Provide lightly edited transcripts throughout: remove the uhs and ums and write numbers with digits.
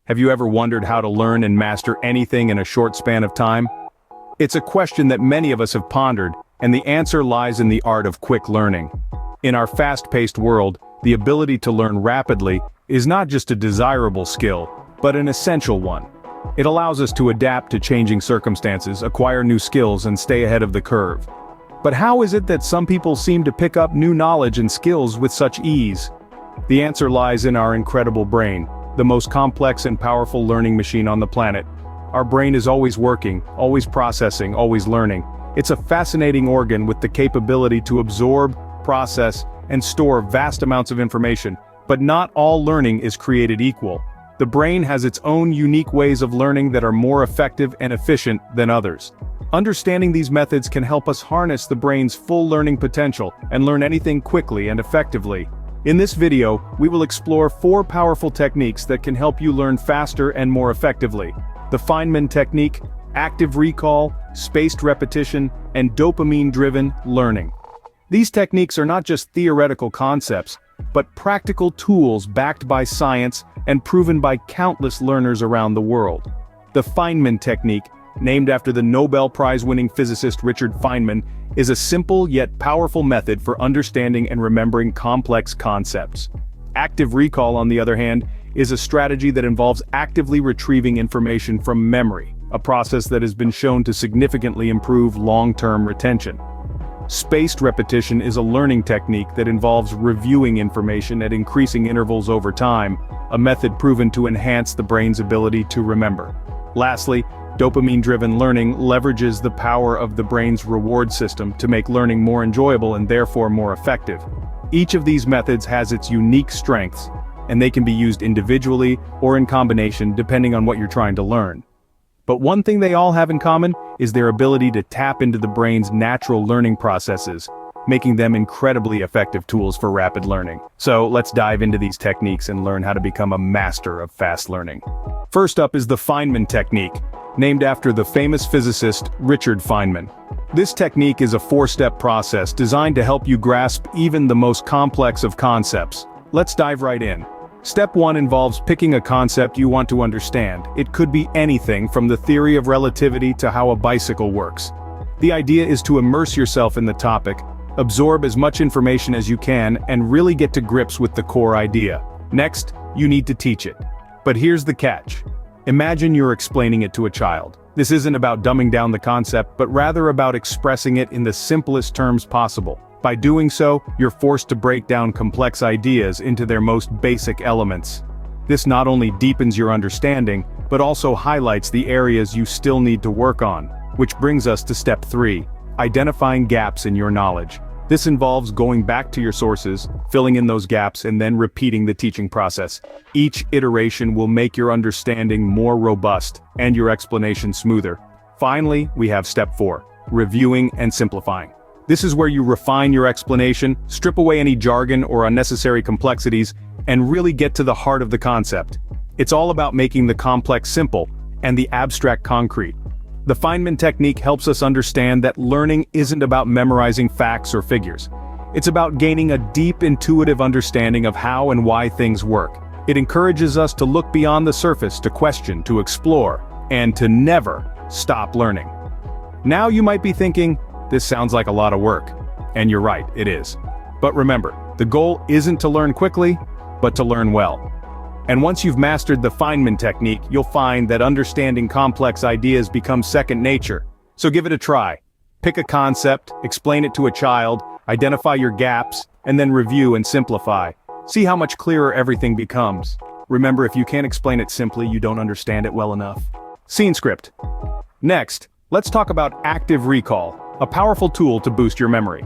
Have you ever wondered how to learn and master anything in a short span of time? It's a question that many of us have pondered, and the answer lies in the art of quick learning. In our fast-paced world, the ability to learn rapidly is not just a desirable skill, but an essential one. It allows us to adapt to changing circumstances, acquire new skills, and stay ahead of the curve. But how is it that some people seem to pick up new knowledge and skills with such ease? The answer lies in our incredible brain, the most complex and powerful learning machine on the planet. Our brain is always working, always processing, always learning. It's a fascinating organ with the capability to absorb, process, and store vast amounts of information. But not all learning is created equal. The brain has its own unique ways of learning that are more effective and efficient than others. Understanding these methods can help us harness the brain's full learning potential and learn anything quickly and effectively. In this video, we will explore 4 powerful techniques that can help you learn faster and more effectively. The Feynman technique, active recall, spaced repetition, and dopamine-driven learning. These techniques are not just theoretical concepts, but practical tools backed by science and proven by countless learners around the world. The Feynman technique, named after the Nobel Prize-winning physicist Richard Feynman, is a simple yet powerful method for understanding and remembering complex concepts. Active recall, on the other hand, is a strategy that involves actively retrieving information from memory, a process that has been shown to significantly improve long-term retention. Spaced repetition is a learning technique that involves reviewing information at increasing intervals over time, a method proven to enhance the brain's ability to remember. Lastly, dopamine-driven learning leverages the power of the brain's reward system to make learning more enjoyable and therefore more effective. Each of these methods has its unique strengths, and they can be used individually or in combination depending on what you're trying to learn. But one thing they all have in common is their ability to tap into the brain's natural learning processes, making them incredibly effective tools for rapid learning. So let's dive into these techniques and learn how to become a master of fast learning. First up is the Feynman technique, named after the famous physicist Richard Feynman. This technique is a 4-step process designed to help you grasp even the most complex of concepts. Let's dive right in. Step 1 involves picking a concept you want to understand. It could be anything from the theory of relativity to how a bicycle works. The idea is to immerse yourself in the topic, absorb as much information as you can, and really get to grips with the core idea. Next, you need to teach it. But here's the catch. Imagine you're explaining it to a child. This isn't about dumbing down the concept, but rather about expressing it in the simplest terms possible. By doing so, you're forced to break down complex ideas into their most basic elements. This not only deepens your understanding, but also highlights the areas you still need to work on. Which brings us to step 3, identifying gaps in your knowledge. This involves going back to your sources, filling in those gaps, and then repeating the teaching process. Each iteration will make your understanding more robust and your explanation smoother. Finally, we have step 4, reviewing and simplifying. This is where you refine your explanation, strip away any jargon or unnecessary complexities, and really get to the heart of the concept. It's all about making the complex simple and the abstract concrete. The Feynman technique helps us understand that learning isn't about memorizing facts or figures. It's about gaining a deep intuitive understanding of how and why things work. It encourages us to look beyond the surface, to question, to explore, and to never stop learning. Now you might be thinking, this sounds like a lot of work. And you're right, it is. But remember, the goal isn't to learn quickly, but to learn well. And once you've mastered the Feynman technique, you'll find that understanding complex ideas becomes second nature. So give it a try. Pick a concept, explain it to a child, identify your gaps, and then review and simplify. See how much clearer everything becomes. Remember, if you can't explain it simply, you don't understand it well enough. Scene script. Next, let's talk about active recall, a powerful tool to boost your memory.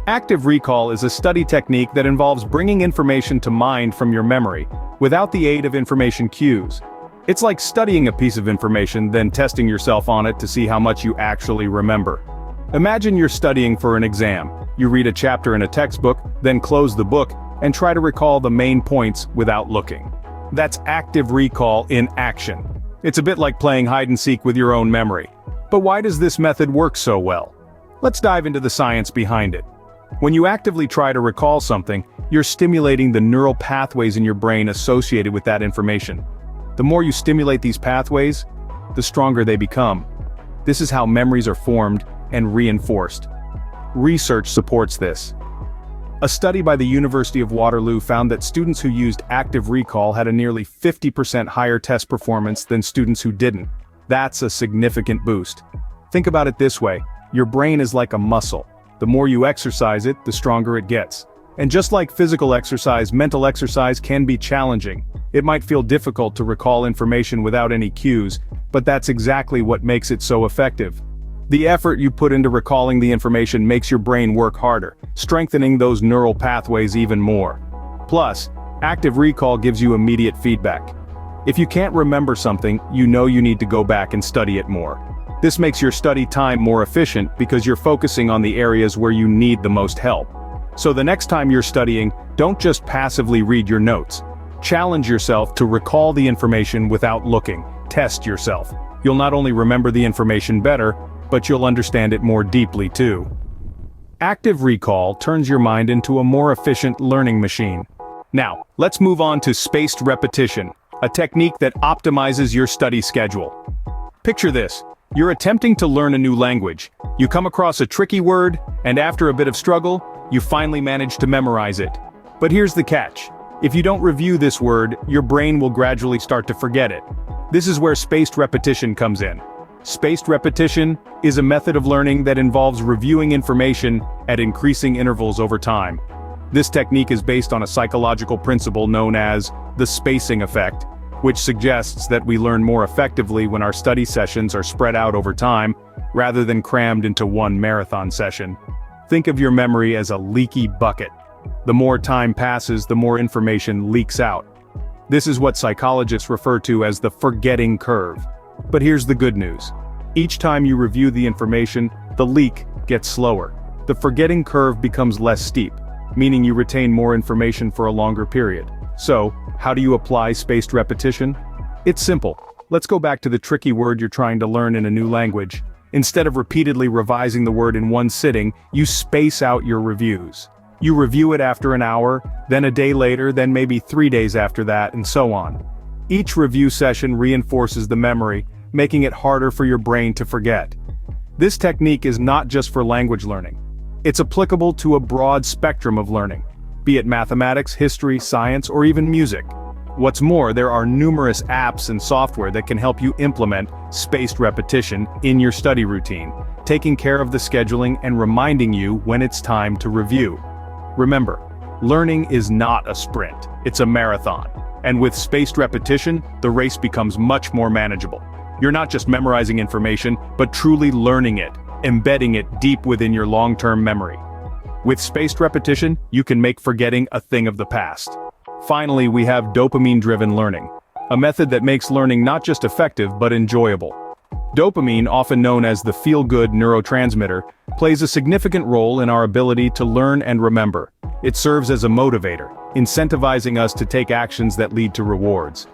Active recall is a study technique that involves bringing information to mind from your memory, without the aid of information cues. It's like studying a piece of information, then testing yourself on it to see how much you actually remember. Imagine you're studying for an exam. You read a chapter in a textbook, then close the book, and try to recall the main points without looking. That's active recall in action. It's a bit like playing hide-and-seek with your own memory. But why does this method work so well? Let's dive into the science behind it. When you actively try to recall something, you're stimulating the neural pathways in your brain associated with that information. The more you stimulate these pathways, the stronger they become. This is how memories are formed and reinforced. Research supports this. A study by the University of Waterloo found that students who used active recall had a nearly 50% higher test performance than students who didn't. That's a significant boost. Think about it this way, your brain is like a muscle. The more you exercise it, the stronger it gets. And just like physical exercise, mental exercise can be challenging. It might feel difficult to recall information without any cues, but that's exactly what makes it so effective. The effort you put into recalling the information makes your brain work harder, strengthening those neural pathways even more. Plus, active recall gives you immediate feedback. If you can't remember something, you know you need to go back and study it more. This makes your study time more efficient because you're focusing on the areas where you need the most help. So the next time you're studying, don't just passively read your notes. Challenge yourself to recall the information without looking. Test yourself. You'll not only remember the information better, but you'll understand it more deeply too. Active recall turns your mind into a more efficient learning machine. Now, let's move on to spaced repetition, a technique that optimizes your study schedule. Picture this. You're attempting to learn a new language. You come across a tricky word, and after a bit of struggle, you finally manage to memorize it. But here's the catch. If you don't review this word, your brain will gradually start to forget it. This is where spaced repetition comes in. Spaced repetition is a method of learning that involves reviewing information at increasing intervals over time. This technique is based on a psychological principle known as the spacing effect, which suggests that we learn more effectively when our study sessions are spread out over time, rather than crammed into one marathon session. Think of your memory as a leaky bucket. The more time passes, the more information leaks out. This is what psychologists refer to as the forgetting curve. But here's the good news. Each time you review the information, the leak gets slower. The forgetting curve becomes less steep, meaning you retain more information for a longer period. So, how do you apply spaced repetition? It's simple. Let's go back to the tricky word you're trying to learn in a new language. Instead of repeatedly revising the word in one sitting, you space out your reviews. You review it after an hour, then a day later, then maybe 3 days after that, and so on. Each review session reinforces the memory, making it harder for your brain to forget. This technique is not just for language learning. It's applicable to a broad spectrum of learning, be it mathematics, history, science, or even music. What's more, there are numerous apps and software that can help you implement spaced repetition in your study routine, taking care of the scheduling and reminding you when it's time to review. Remember, learning is not a sprint, it's a marathon. And with spaced repetition, the race becomes much more manageable. You're not just memorizing information, but truly learning it, embedding it deep within your long-term memory. With spaced repetition, you can make forgetting a thing of the past. Finally, we have dopamine-driven learning, a method that makes learning not just effective but enjoyable. Dopamine, often known as the feel-good neurotransmitter, plays a significant role in our ability to learn and remember. It serves as a motivator, incentivizing us to take actions that lead to rewards.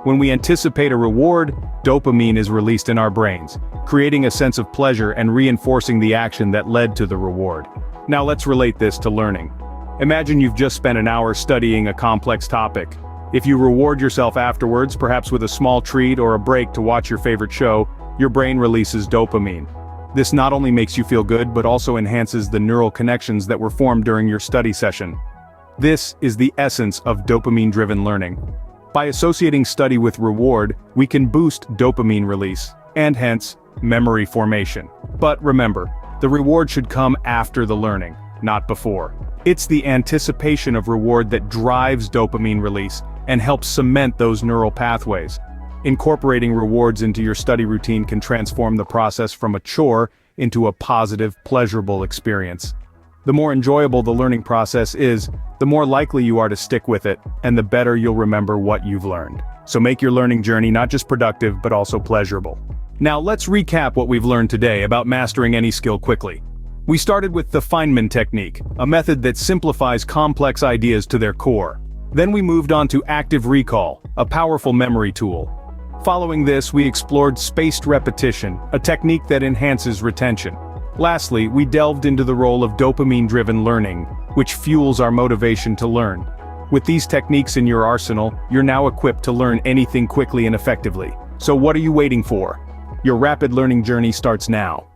When we anticipate a reward, dopamine is released in our brains, creating a sense of pleasure and reinforcing the action that led to the reward. Now let's relate this to learning. Imagine you've just spent an hour studying a complex topic. If you reward yourself afterwards, perhaps with a small treat or a break to watch your favorite show, your brain releases dopamine. This not only makes you feel good but also enhances the neural connections that were formed during your study session. This is the essence of dopamine-driven learning. By associating study with reward, we can boost dopamine release, and hence, memory formation. But remember, the reward should come after the learning, not before. It's the anticipation of reward that drives dopamine release and helps cement those neural pathways. Incorporating rewards into your study routine can transform the process from a chore into a positive, pleasurable experience. The more enjoyable the learning process is, the more likely you are to stick with it, and the better you'll remember what you've learned. So make your learning journey not just productive but also pleasurable. Now let's recap what we've learned today about mastering any skill quickly. We started with the Feynman technique, a method that simplifies complex ideas to their core. Then we moved on to active recall, a powerful memory tool. Following this, we explored spaced repetition, a technique that enhances retention. Lastly, we delved into the role of dopamine-driven learning, which fuels our motivation to learn. With these techniques in your arsenal, you're now equipped to learn anything quickly and effectively. So what are you waiting for? Your rapid learning journey starts now.